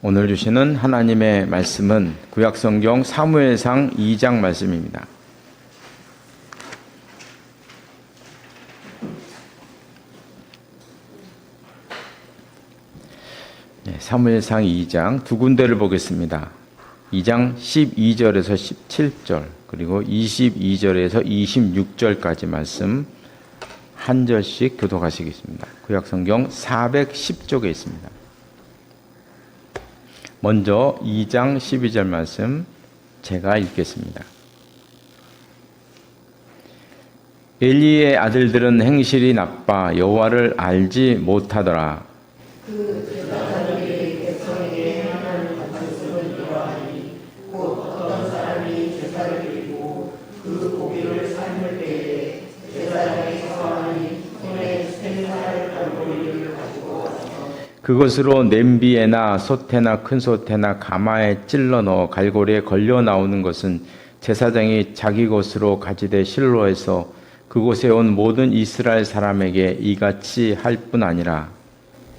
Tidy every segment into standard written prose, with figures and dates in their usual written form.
오늘 주시는 하나님의 말씀은 구약성경 사무엘상 2장 말씀입니다. 사무엘상 2장 두 군데를 보겠습니다. 2장 12절에서 17절 그리고 22절에서 26절까지 말씀 한 절씩 교독하시겠습니다. 구약성경 410쪽에 있습니다. 먼저 2장 12절 말씀 제가 읽겠습니다. 엘리의 아들들은 행실이 나빠 여호와를 알지 못하더라. 그 제사장들이 백성에게 행하는 관습은 이러하니 곧 어떤 사람이 제사를 드리고 그 고기를 삶을 때에 제사장이 서하니 손에 생사를 발고리를 가지고 와서 그것으로 냄비에나 솥에나 큰 솥에나 가마에 찔러 넣어 갈고리에 걸려 나오는 것은 제사장이 자기 것으로 가지되 실로에서 그곳에 온 모든 이스라엘 사람에게 이같이 할 뿐 아니라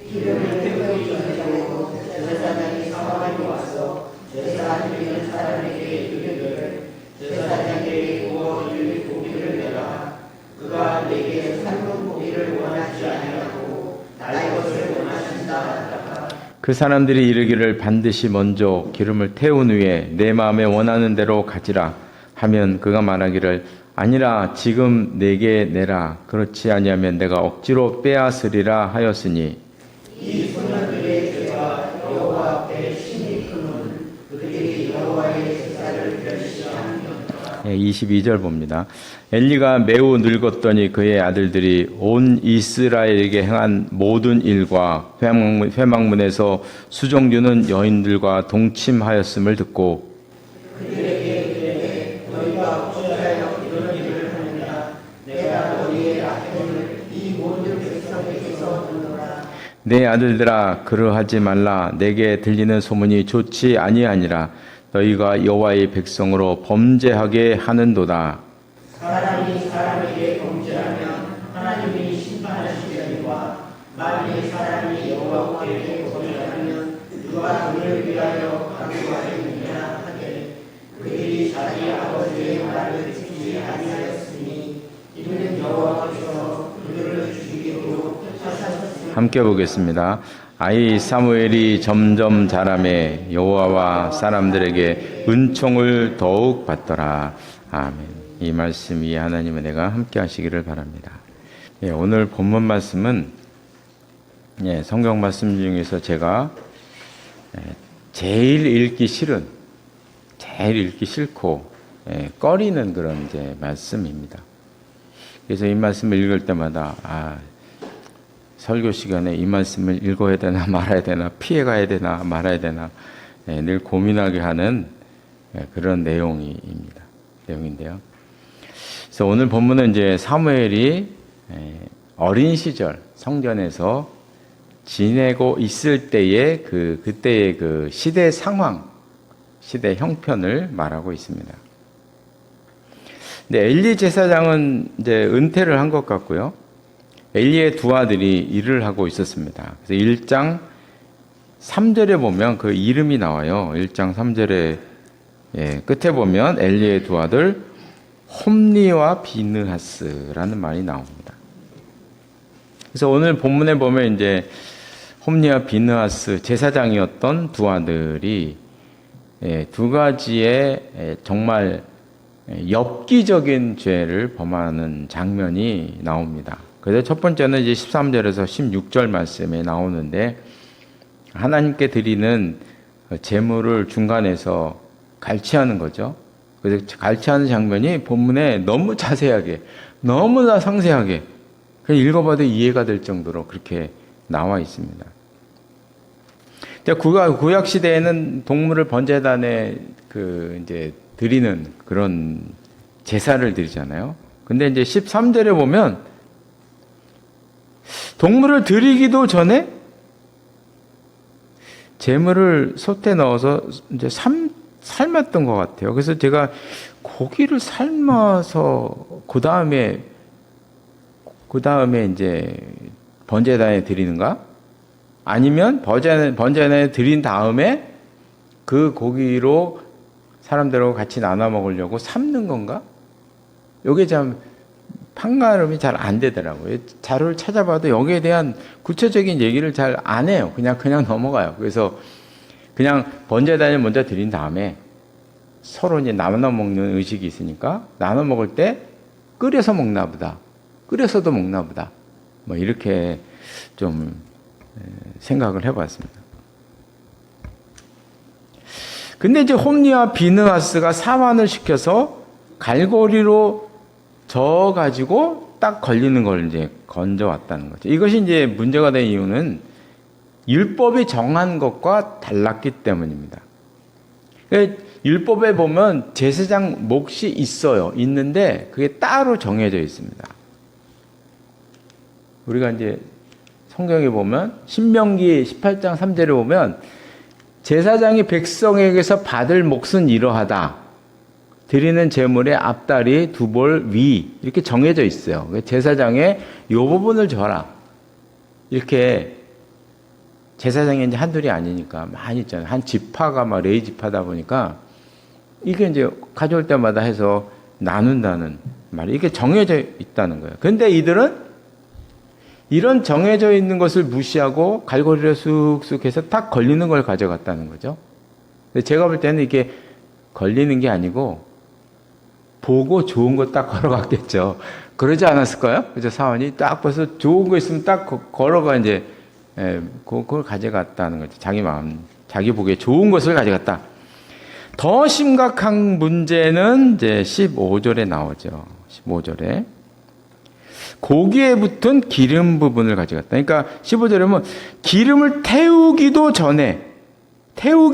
기름을 뜨거이 전하고 제사장이 사환이 와서 제사 드리는 사람에게 이르기를 제사장에게 구워 줄 고기를 내라. 그가 내게 삶은 고기를 원하지 아니하고 나의 것을 원하신다. 그 사람들이 이르기를 반드시 먼저 기름을 태운 후에 내 마음에 원하는 대로 가지라 하면 그가 말하기를 아니라 지금 내게 내라. 그렇지 아니하면 내가 억지로 빼앗으리라 하였으니 이 소년들의 죄가 여호와 앞에 심히 크면 그들이 여호와의 제사를 멸시하니라. 22절 봅니다. 엘리가 매우 늙었더니 그의 아들들이 온 이스라엘에게 행한 모든 일과 회막문에서 수종 주는 여인들과 동침하였음을 듣고 그들에게 이르되 너희가 어찌하여 이런 일을 하느냐. 내가 너희의 악행을 이 모든 백성에게서 듣노라. 내 아들들아 그러하지 말라. 내게 들리는 소문이 좋지 아니하니라. 너희가 여호와의 백성으로 범죄하게 하는도다. 사람이 사람에게 범죄하면 하나님이 심판하시려니와 만일 사람이 여호와께 범죄하면 누가 그를 위하여 강구하겠느냐 하되 그들이 자기 아버지의 말을 듣지 아니하였으니 이는 여호와께서 그들을 죽이기로 하셨습니다. 함께 보겠습니다. 아이 사무엘이 점점 자라매 여호와와 사람들에게 은총을 더욱 받더라. 아멘. 이 말씀 위에 하나님의 은혜가 함께 하시기를 바랍니다. 오늘 본문 말씀은 성경 말씀 중에서 제가 제일 읽기 싫고 꺼리는 그런 이제 말씀입니다. 그래서 이 말씀을 읽을 때마다 설교 시간에 이 말씀을 읽어야 되나 말아야 되나 피해가야 되나 말아야 되나 늘 고민하게 하는 그런 내용인데요. 그래서 오늘 본문은 이제 사무엘이 어린 시절 성전에서 지내고 있을 때의 그때의 그 시대 상황, 시대 형편을 말하고 있습니다. 근데 엘리 제사장은 이제 은퇴를 한 것 같고요. 엘리의 두 아들이 일을 하고 있었습니다. 그래서 1장 3절에 보면 그 이름이 나와요. 1장 3절에 끝에 보면 엘리의 두 아들 홈니와 비느하스라는 말이 나옵니다. 그래서 오늘 본문에 보면 이제 홈니와 비느하스 제사장이었던 두 아들이 두 가지의 정말 엽기적인 죄를 범하는 장면이 나옵니다. 그래서 첫 번째는 이제 13절에서 16절 말씀에 나오는데 하나님께 드리는 제물을 중간에서 갈취하는 거죠. 그래서 갈취하는 장면이 본문에 너무 자세하게, 너무나 상세하게 그냥 읽어봐도 이해가 될 정도로 그렇게 나와 있습니다. 구약 시대에는 동물을 번제단에 이제 드리는 그런 제사를 드리잖아요. 근데 이제 13절에 보면 동물을 드리기도 전에 제물을 솥에 넣어서 이제 삶았던 것 같아요. 그래서 제가 고기를 삶아서 그 다음에 이제 번제단에 드리는가? 아니면 번제단에 드린 다음에 그 고기로 사람들하고 같이 나눠 먹으려고 삶는 건가? 이게 참 판가름이 잘 안 되더라고요. 자료를 찾아봐도 여기에 대한 구체적인 얘기를 잘 안 해요. 그냥 넘어가요. 그래서 그냥 번제단을 먼저 드린 다음에 서로 이제 나눠 먹는 의식이 있으니까 나눠 먹을 때 끓여서 먹나 보다. 끓여서도 먹나 보다. 뭐 이렇게 좀 생각을 해봤습니다. 근데 이제 홈리와 비느하스가 사환을 시켜서 갈고리로 저어가지고 딱 걸리는 걸 이제 건져왔다는 거죠. 이것이 이제 문제가 된 이유는 율법이 정한 것과 달랐기 때문입니다. 율법에 보면 제사장 몫이 있어요. 있는데 그게 따로 정해져 있습니다. 우리가 이제 성경에 보면 신명기 18장 3절에 보면 제사장이 백성에게서 받을 몫은 이러하다. 드리는 제물의 앞다리, 두볼, 위 이렇게 정해져 있어요. 제사장의 요 부분을 줘라. 이렇게 제사장이 이제 한둘이 아니니까 많이 있잖아요. 한 지파가 막 레위 지파다 보니까 이게 이제 가져올 때마다 해서 나눈다는 말이 이게 정해져 있다는 거예요. 그런데 이들은 이런 정해져 있는 것을 무시하고 갈고리를 쑥쑥 해서 딱 걸리는 걸 가져갔다는 거죠. 제가 볼 때는 이게 걸리는 게 아니고 보고 좋은 거 딱 걸어갔겠죠. 그러지 않았을까요? 그죠? 사원이 딱 벌써 좋은 거 있으면 딱 걸어가 이제 그걸 가져갔다는 거죠. 자기 마음, 자기 보기에 좋은 것을 가져갔다. 더 심각한 문제는 이제 15절에 나오죠. 15절에. 고기에 붙은 기름 부분을 가져갔다. 그러니까 15절에 보면 기름을 태우기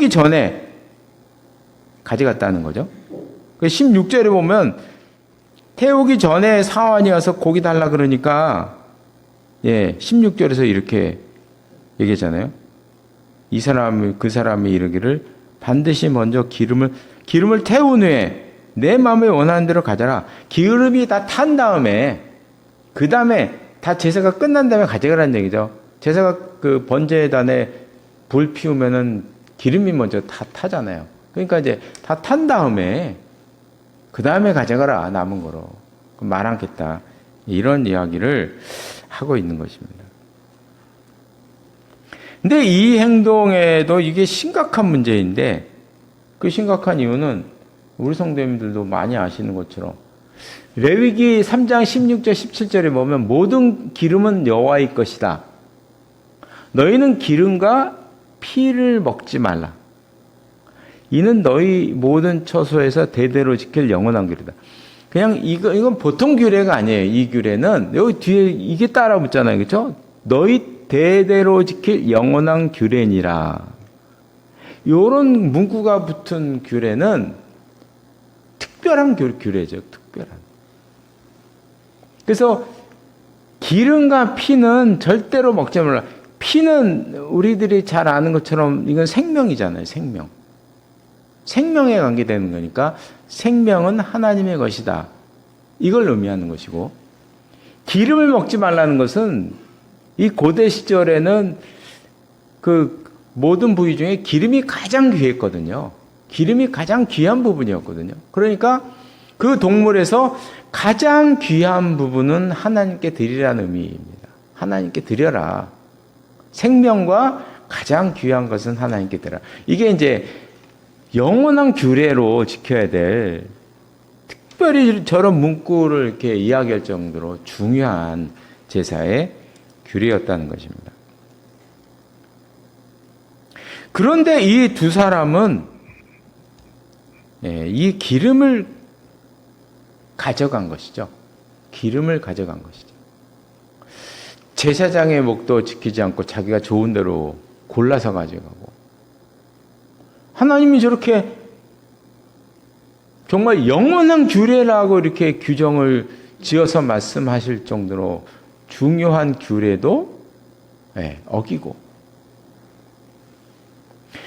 전에 가져갔다는 거죠. 16절에 보면 태우기 전에 사환이 와서 고기 달라 그러니까 16절에서 이렇게 얘기하잖아요. 그 사람이 이르기를 반드시 먼저 기름을 태운 후에 내 마음에 원하는 대로 가져라. 기름이 다 탄 다음에 그 다음에 다 제사가 끝난 다음에 가져가라는 얘기죠. 제사가 그 번제단에 불 피우면은 기름이 먼저 다 타잖아요. 그러니까 이제 다 탄 다음에 그 다음에 가져가라 남은 거로 말 않겠다 이런 이야기를 하고 있는 것입니다. 근데 이 행동에도 이게 심각한 문제인데 그 심각한 이유는 우리 성도님들도 많이 아시는 것처럼 레위기 3장 16절 17절에 보면 모든 기름은 여호와의 것이다. 너희는 기름과 피를 먹지 말라. 이는 너희 모든 처소에서 대대로 지킬 영원한 규례다. 그냥 이건 보통 규례가 아니에요. 이 규례는 여기 뒤에 이게 따라 붙잖아요. 그렇죠? 너희 대대로 지킬 영원한 규례니라. 요런 문구가 붙은 규례는 특별한 규례죠. 특별한. 그래서 기름과 피는 절대로 먹지 말라. 피는 우리들이 잘 아는 것처럼 이건 생명이잖아요. 생명. 생명에 관계되는 거니까 생명은 하나님의 것이다. 이걸 의미하는 것이고 기름을 먹지 말라는 것은 이 고대 시절에는 그 모든 부위 중에 기름이 가장 귀했거든요. 기름이 가장 귀한 부분이었거든요. 그러니까 그 동물에서 가장 귀한 부분은 하나님께 드리라는 의미입니다. 하나님께 드려라. 생명과 가장 귀한 것은 하나님께 드려라. 이게 이제 영원한 규례로 지켜야 될 특별히 저런 문구를 이렇게 이야기할 정도로 중요한 제사의 규례였다는 것입니다. 그런데 이 두 사람은 이 기름을 가져간 것이죠. 기름을 가져간 것이죠. 제사장의 몫도 지키지 않고 자기가 좋은 대로 골라서 가져가고 하나님이 저렇게 정말 영원한 규례라고 이렇게 규정을 지어서 말씀하실 정도로 중요한 규례도 어기고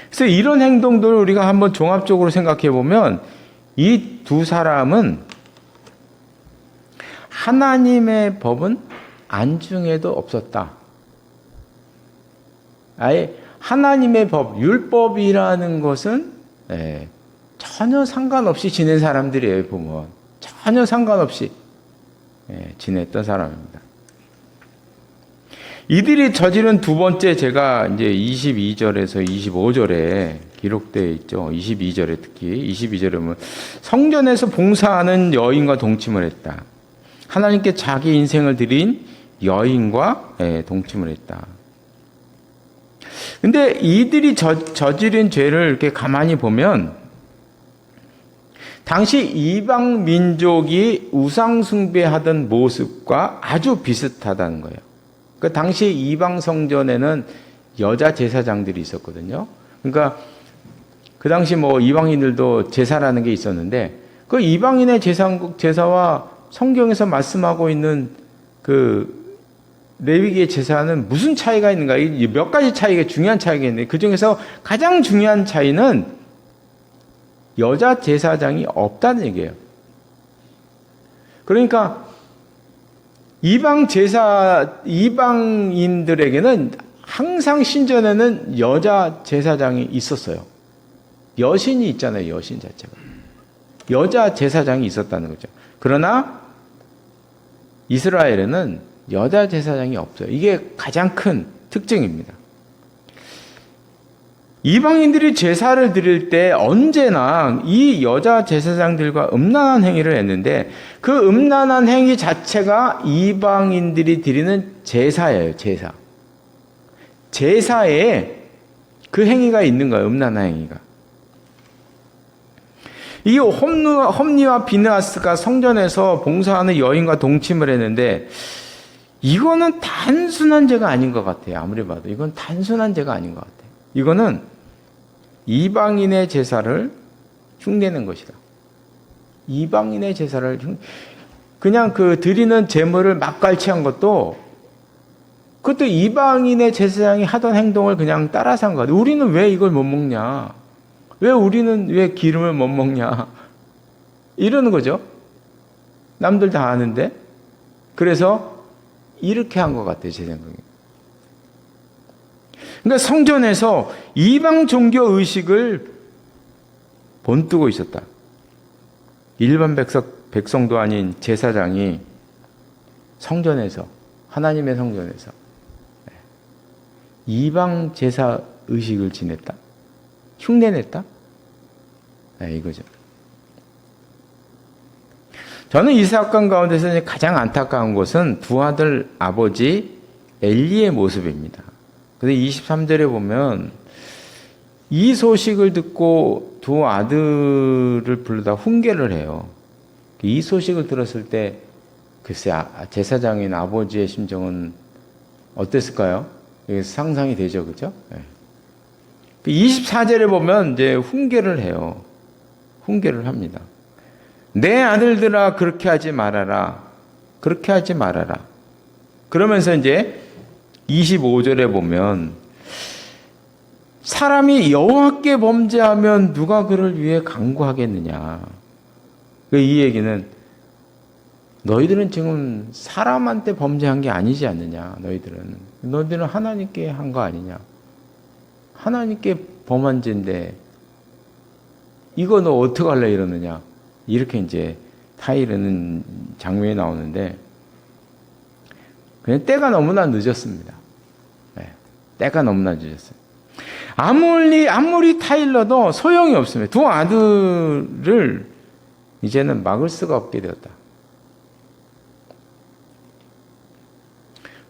그래서 이런 행동들을 우리가 한번 종합적으로 생각해 보면 이 두 사람은 하나님의 법은 안중에도 없었다. 아예 하나님의 법, 율법이라는 것은 전혀 상관없이 지낸 사람들이에요. 보면 전혀 상관없이 지냈던 사람입니다. 이들이 저지른 두 번째, 제가 이제 22절에서 25절에 기록되어 있죠. 22절에 특히 22절에 보면 성전에서 봉사하는 여인과 동침을 했다. 하나님께 자기 인생을 드린 여인과 동침을 했다. 근데 이들이 저지른 죄를 이렇게 가만히 보면 당시 이방 민족이 우상 숭배하던 모습과 아주 비슷하다는 거예요. 그 당시 이방 성전에는 여자 제사장들이 있었거든요. 그러니까 그 당시 뭐 이방인들도 제사라는 게 있었는데 그 이방인의 제사와 성경에서 말씀하고 있는 그 레위기의 제사는 무슨 차이가 있는가? 몇 가지 차이가, 중요한 차이가 있는데 그 중에서 가장 중요한 차이는 여자 제사장이 없다는 얘기예요. 그러니까 이방인들에게는 항상 신전에는 여자 제사장이 있었어요. 여신이 있잖아요, 여신 자체가. 여자 제사장이 있었다는 거죠. 그러나 이스라엘에는 여자 제사장이 없어요. 이게 가장 큰 특징입니다. 이방인들이 제사를 드릴 때 언제나 이 여자 제사장들과 음란한 행위를 했는데 그 음란한 행위 자체가 이방인들이 드리는 제사예요, 제사. 제사에 그 행위가 있는 거예요, 음란한 행위가. 이 홈니와 비느하스가 성전에서 봉사하는 여인과 동침을 했는데 이거는 단순한 죄가 아닌 것 같아요. 아무리 봐도 이건 단순한 죄가 아닌 것 같아요. 이거는 이방인의 제사를 흉내낸 것이다. 이방인의 제사를 그냥 그 드리는 제물을 맛깔치한 것도 그것도 이방인의 제사장이 하던 행동을 그냥 따라서 한 거야. 우리는 왜 이걸 못 먹냐? 우리는 왜 기름을 못 먹냐? 이러는 거죠. 남들 다 아는데. 그래서 이렇게 한 것 같아요, 제 생각에. 그러니까 성전에서 이방 종교 의식을 본뜨고 있었다. 일반 백성도 아닌 제사장이 성전에서, 하나님의 성전에서 이방 제사 의식을 지냈다? 흉내냈다? 이거죠. 저는 이 사건 가운데서 가장 안타까운 것은 두 아들 아버지 엘리의 모습입니다. 그래서 23절에 보면 이 소식을 듣고 두 아들을 불러다 훈계를 해요. 이 소식을 들었을 때 글쎄 제사장인 아버지의 심정은 어땠을까요? 상상이 되죠, 그렇죠? 24절에 보면 이제 훈계를 해요. 훈계를 합니다. 내 아들들아 그렇게 하지 말아라. 그렇게 하지 말아라. 그러면서 이제 25절에 보면 사람이 여호와께 범죄하면 누가 그를 위해 강구하겠느냐. 이 얘기는 너희들은 지금 사람한테 범죄한 게 아니지 않느냐. 너희들은 하나님께 한 거 아니냐. 하나님께 범한 죄인데 이거 너 어떡할래 이러느냐. 이렇게 이제 타이르는 장면이 나오는데 그냥 때가 너무나 늦었습니다. 때가 너무나 늦었어요. 아무리 타일러도 소용이 없습니다. 두 아들을 이제는 막을 수가 없게 되었다.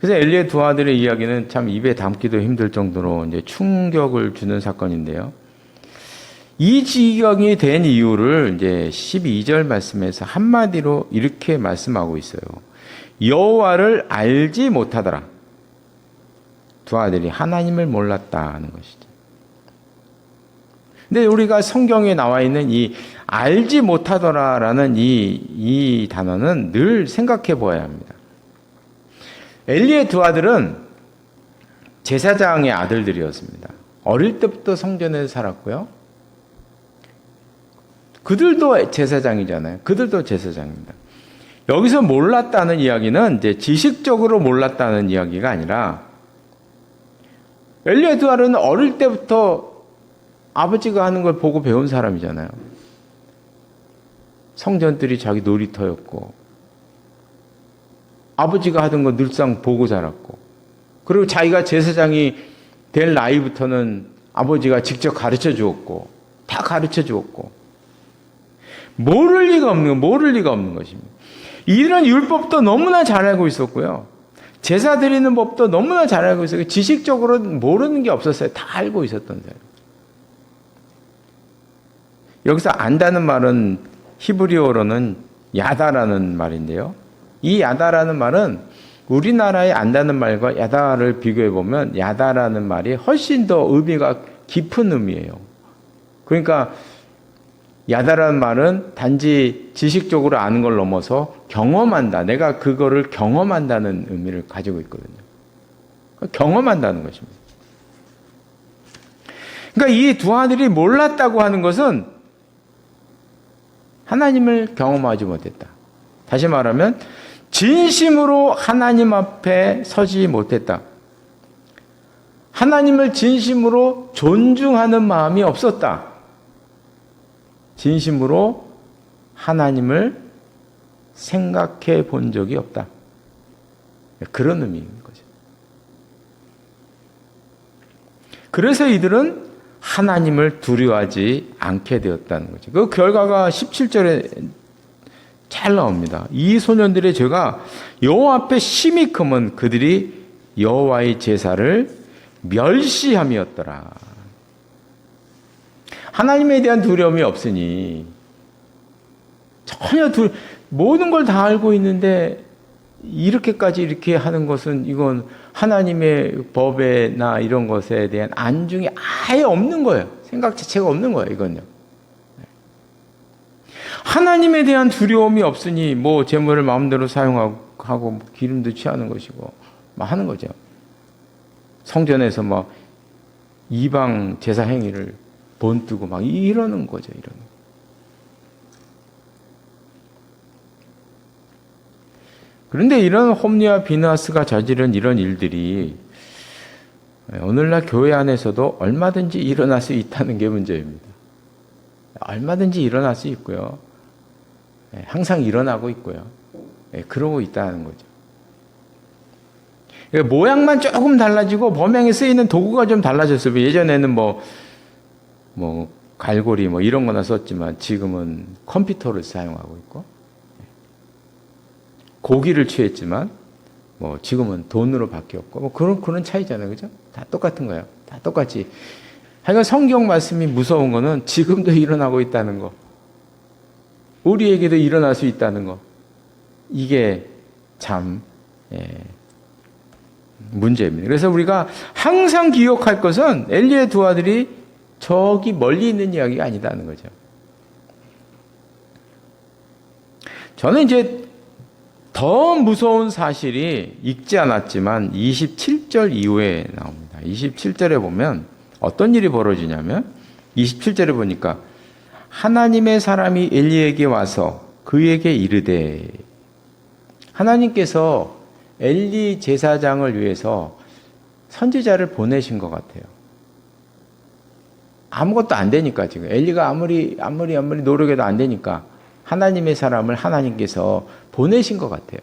그래서 엘리의 두 아들의 이야기는 참 입에 담기도 힘들 정도로 이제 충격을 주는 사건인데요. 이 지경이 된 이유를 이제 12절 말씀에서 한마디로 이렇게 말씀하고 있어요. 여호와를 알지 못하더라. 두 아들이 하나님을 몰랐다는 것이죠. 근데 우리가 성경에 나와 있는 이 알지 못하더라라는 이 단어는 늘 생각해 보아야 합니다. 엘리의 두 아들은 제사장의 아들들이었습니다. 어릴 때부터 성전에서 살았고요. 그들도 제사장이잖아요. 그들도 제사장입니다. 여기서 몰랐다는 이야기는 이제 지식적으로 몰랐다는 이야기가 아니라 엘리야드는 어릴 때부터 아버지가 하는 걸 보고 배운 사람이잖아요. 성전들이 자기 놀이터였고 아버지가 하던 거 늘상 보고 자랐고, 그리고 자기가 제사장이 될 나이부터는 아버지가 직접 가르쳐 주었고 다 가르쳐 주었고, 모를 리가 없는 것입니다. 이런 율법도 너무나 잘 알고 있었고요. 제사 드리는 법도 너무나 잘 알고 있었고, 지식적으로 모르는 게 없었어요. 다 알고 있었던 사람. 여기서 안다는 말은 히브리어로는 야다라는 말인데요. 이 야다라는 말은 우리나라의 안다는 말과 야다를 비교해 보면 야다라는 말이 훨씬 더 의미가 깊은 의미예요. 그러니까 야다라는 말은 단지 지식적으로 아는 걸 넘어서 경험한다. 내가 그거를 경험한다는 의미를 가지고 있거든요. 경험한다는 것입니다. 그러니까 이 두 아들이 몰랐다고 하는 것은 하나님을 경험하지 못했다. 다시 말하면 진심으로 하나님 앞에 서지 못했다. 하나님을 진심으로 존중하는 마음이 없었다. 진심으로 하나님을 생각해 본 적이 없다. 그런 의미인 거죠. 그래서 이들은 하나님을 두려워하지 않게 되었다는 거죠. 그 결과가 17절에 잘 나옵니다. 이 소년들의 죄가 여호와 앞에 심히 크면 그들이 여호와의 제사를 멸시함이었더라. 하나님에 대한 두려움이 없으니 전혀 모든 걸 다 알고 있는데 이렇게까지 이렇게 하는 것은 이건 하나님의 법에나 이런 것에 대한 안중이 아예 없는 거예요. 생각 자체가 없는 거예요. 이건요. 하나님에 대한 두려움이 없으니 뭐 재물을 마음대로 사용하고 뭐 기름도 취하는 것이고 막 하는 거죠. 성전에서 막 이방 제사 행위를 본뜨고 막 이러는 거죠. 이러는. 그런데 이런 홈리와 비느하스가 저지른 이런 일들이 오늘날 교회 안에서도 얼마든지 일어날 수 있다는 게 문제입니다. 얼마든지 일어날 수 있고요. 항상 일어나고 있고요. 그러고 있다는 거죠. 모양만 조금 달라지고 범행에 쓰이는 도구가 좀 달라졌어요. 예전에는 뭐 갈고리 뭐 이런 거나 썼지만 지금은 컴퓨터를 사용하고 있고, 고기를 취했지만 뭐 지금은 돈으로 바뀌었고 뭐 그런 차이잖아요. 그죠? 다 똑같은 거예요. 다 똑같이. 하여간 성경 말씀이 무서운 거는 지금도 일어나고 있다는 거. 우리에게도 일어날 수 있다는 거. 이게 참 문제입니다. 그래서 우리가 항상 기억할 것은 엘리의 두 아들이 저기 멀리 있는 이야기가 아니다는 거죠. 저는 이제 더 무서운 사실이 읽지 않았지만 27절 이후에 나옵니다. 27절에 보면 어떤 일이 벌어지냐면 27절에 보니까 하나님의 사람이 엘리에게 와서 그에게 이르되, 하나님께서 엘리 제사장을 위해서 선지자를 보내신 것 같아요. 아무것도 안 되니까 지금 엘리가 아무리 노력해도 안 되니까 하나님의 사람을 하나님께서 보내신 것 같아요.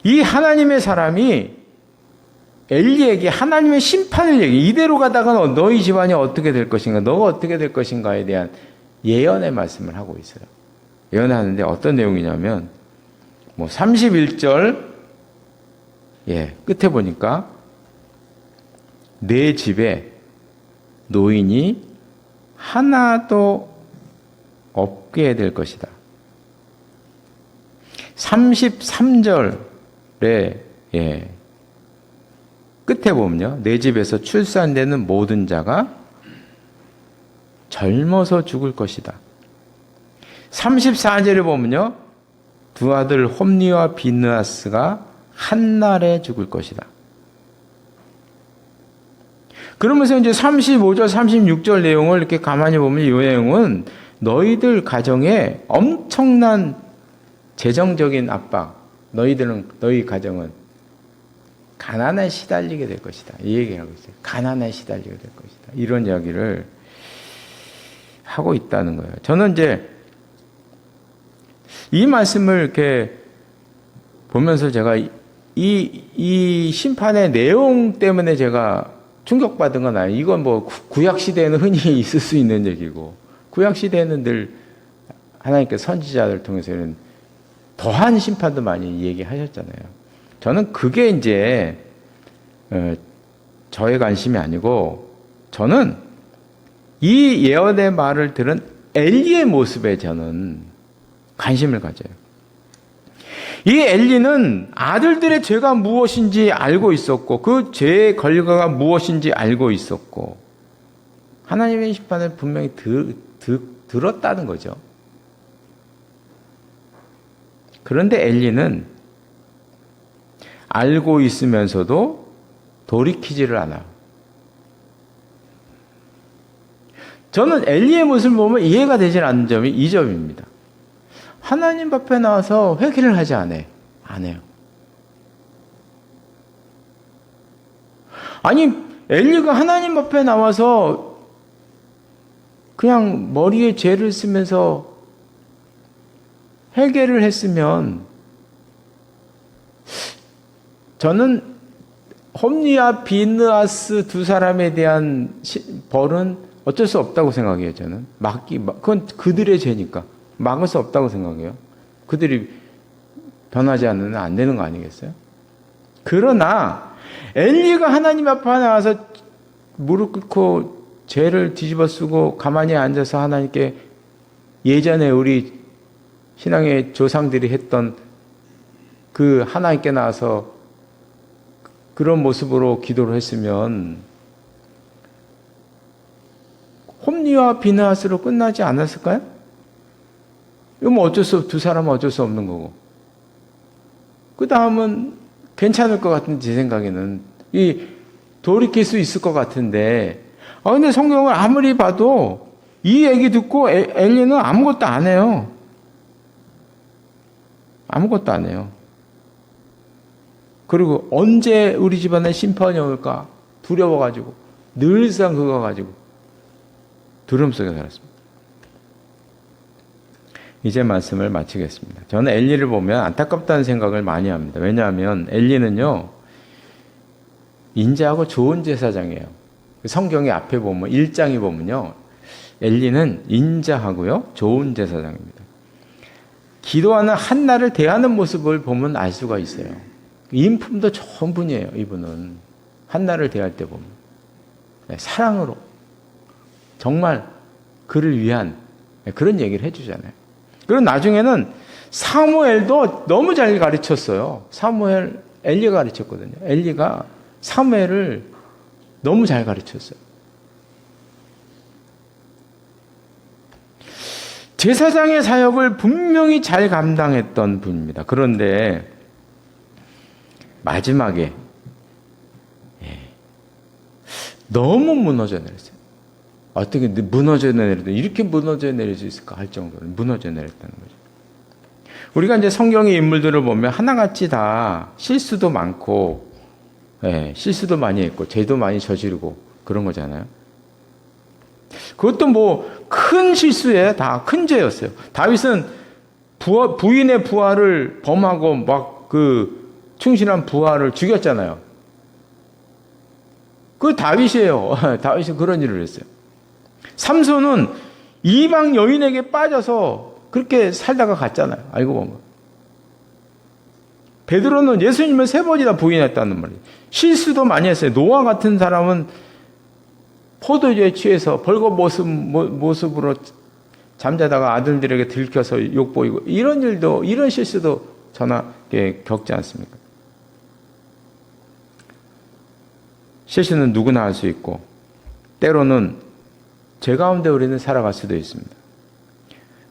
이 하나님의 사람이 엘리에게 하나님의 심판을 이대로 가다가 너희 집안이 어떻게 될 것인가, 너가 어떻게 될 것인가에 대한 예언의 말씀을 하고 있어요. 예언하는데 어떤 내용이냐면 31절 끝에 보니까 내 집에 노인이 하나도 없게 될 것이다. 33절에 끝에 보면요, 내 집에서 출산되는 모든 자가 젊어서 죽을 것이다. 34절에 보면요, 두 아들 홈리와 비느하스가 한날에 죽을 것이다. 그러면서 이제 35절, 36절 내용을 이렇게 가만히 보면 이 내용은 너희들 가정에 엄청난 재정적인 압박, 너희 가정은 가난에 시달리게 될 것이다. 이 얘기하고 있어요. 가난에 시달리게 될 것이다. 이런 이야기를 하고 있다는 거예요. 저는 이제 이 말씀을 이렇게 보면서 제가 이 심판의 내용 때문에 제가 충격받은 건 아니에요. 이건 뭐 구약 시대에는 흔히 있을 수 있는 얘기고, 구약 시대에는 늘 하나님께서 선지자들 통해서는 더한 심판도 많이 얘기하셨잖아요. 저는 그게 이제 저의 관심이 아니고, 저는 이 예언의 말을 들은 엘리의 모습에 저는 관심을 가져요. 이 엘리는 아들들의 죄가 무엇인지 알고 있었고, 그 죄의 결과가 무엇인지 알고 있었고, 하나님의 심판을 분명히 들었다는 거죠. 그런데 엘리는 알고 있으면서도 돌이키지를 않아요. 저는 엘리의 모습을 보면 이해가 되지 않는 점이 이 점입니다. 하나님 앞에 나와서 회개를 하지 않아요. 안 해요. 아니, 엘리가 하나님 앞에 나와서 그냥 머리에 죄를 쓰면서 회개를 했으면, 저는 홈리와 비느하스 두 사람에 대한 벌은 어쩔 수 없다고 생각해요. 저는 그건 그들의 죄니까 막을 수 없다고 생각해요. 그들이 변하지 않으면 안 되는 거 아니겠어요? 그러나 엘리가 하나님 앞에 나와서 무릎 꿇고 죄를 뒤집어 쓰고 가만히 앉아서 하나님께 예전에 우리 신앙의 조상들이 했던 그 하나님께 나와서 그런 모습으로 기도를 했으면 홈리와 비느하스로 끝나지 않았을까요? 이건 뭐 두 사람은 어쩔 수 없는 거고. 그 다음은 괜찮을 것 같은 제 생각에는 돌이킬 수 있을 것 같은데, 근데 성경을 아무리 봐도 이 얘기 듣고 엘리는 아무것도 안 해요. 아무것도 안 해요. 그리고 언제 우리 집안에 심판이 올까 두려워가지고 늘상 그거 가지고 두려움 속에 살았습니다. 이제 말씀을 마치겠습니다. 저는 엘리를 보면 안타깝다는 생각을 많이 합니다. 왜냐하면 엘리는요, 인자하고 좋은 제사장이에요. 성경의 앞에 보면 1장에 보면요, 엘리는 인자하고요 좋은 제사장입니다. 기도하는 한나를 대하는 모습을 보면 알 수가 있어요. 인품도 좋은 분이에요. 이분은 한나를 대할 때 보면 사랑으로 정말 그를 위한 그런 얘기를 해주잖아요. 그리고 나중에는 사무엘도 너무 잘 가르쳤어요. 엘리가 가르쳤거든요. 엘리가 사무엘을 너무 잘 가르쳤어요. 제사장의 사역을 분명히 잘 감당했던 분입니다. 그런데 마지막에 너무 무너져 내렸어요. 어떻게 무너져 내리도 이렇게 무너져 내릴 수 있을까 할 정도로 무너져 내렸다는 거죠. 우리가 이제 성경의 인물들을 보면 하나같이 다 실수도 많고, 실수도 많이 했고, 죄도 많이 저지르고 그런 거잖아요. 그것도 뭐 큰 실수에 다 큰 죄였어요. 다윗은 부인의 부하를 범하고 막 충실한 부하를 죽였잖아요. 그 다윗이에요. 다윗은 그런 일을 했어요. 삼손은 이방 여인에게 빠져서 그렇게 살다가 갔잖아요. 알고 보면. 베드로는 예수님을 3번이나 부인했다는 말이에요. 실수도 많이 했어요. 노아 같은 사람은 포도주에 취해서 벌거모습으로 잠자다가 아들들에게 들켜서 욕보이고 이런 실수도 전하게 겪지 않습니까? 실수는 누구나 할 수 있고 때로는 죄 가운데 우리는 살아갈 수도 있습니다.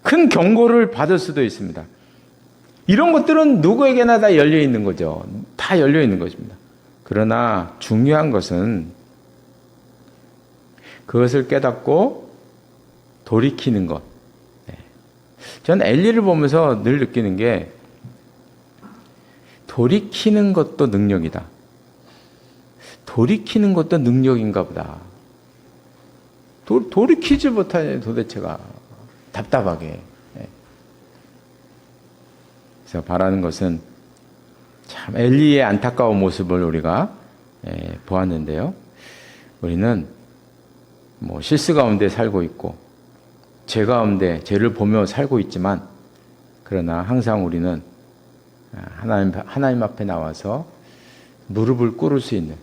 큰 경고를 받을 수도 있습니다. 이런 것들은 누구에게나 다 열려 있는 거죠. 다 열려 있는 것입니다. 그러나 중요한 것은 그것을 깨닫고 돌이키는 것. 저는 엘리를 보면서 늘 느끼는 게 돌이키는 것도 능력이다. 돌이키는 것도 능력인가 보다. 돌이키지 못하냐 도대체가. 답답하게. 그래서 바라는 것은 참 엘리의 안타까운 모습을 우리가 보았는데요. 우리는 실수 가운데 살고 있고 죄 가운데 죄를 보며 살고 있지만, 그러나 항상 우리는 하나님 앞에 나와서 무릎을 꿇을 수 있는,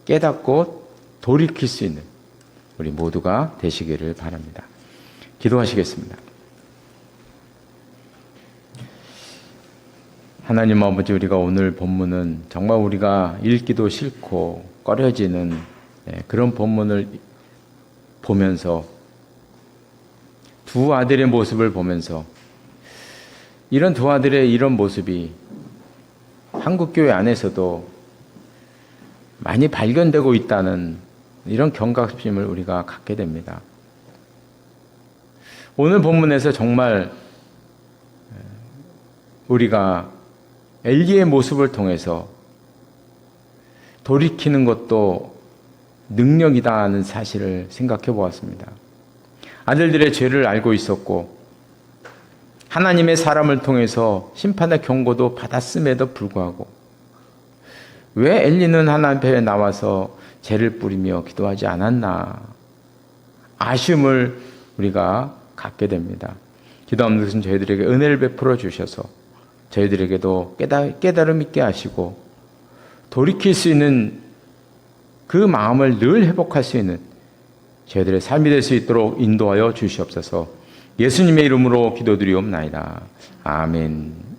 깨닫고 돌이킬 수 있는 우리 모두가 되시기를 바랍니다. 기도하시겠습니다. 하나님 아버지, 우리가 오늘 본문은 정말 우리가 읽기도 싫고 꺼려지는 그런 본문을 보면서, 두 아들의 모습을 보면서, 이런 두 아들의 이런 모습이 한국교회 안에서도 많이 발견되고 있다는 이런 경각심을 우리가 갖게 됩니다. 오늘 본문에서 정말 우리가 엘리의 모습을 통해서 돌이키는 것도 능력이다 하는 사실을 생각해 보았습니다. 아들들의 죄를 알고 있었고 하나님의 사람을 통해서 심판의 경고도 받았음에도 불구하고 왜 엘리는 하나님 앞에 나와서 죄를 뿌리며 기도하지 않았나, 아쉬움을 우리가 갖게 됩니다. 기도하는 것은 저희들에게 은혜를 베풀어 주셔서 저희들에게도 깨달음 있게 하시고 돌이킬 수 있는 그 마음을 늘 회복할 수 있는 저희들의 삶이 될 수 있도록 인도하여 주시옵소서. 예수님의 이름으로 기도드리옵나이다. 아멘.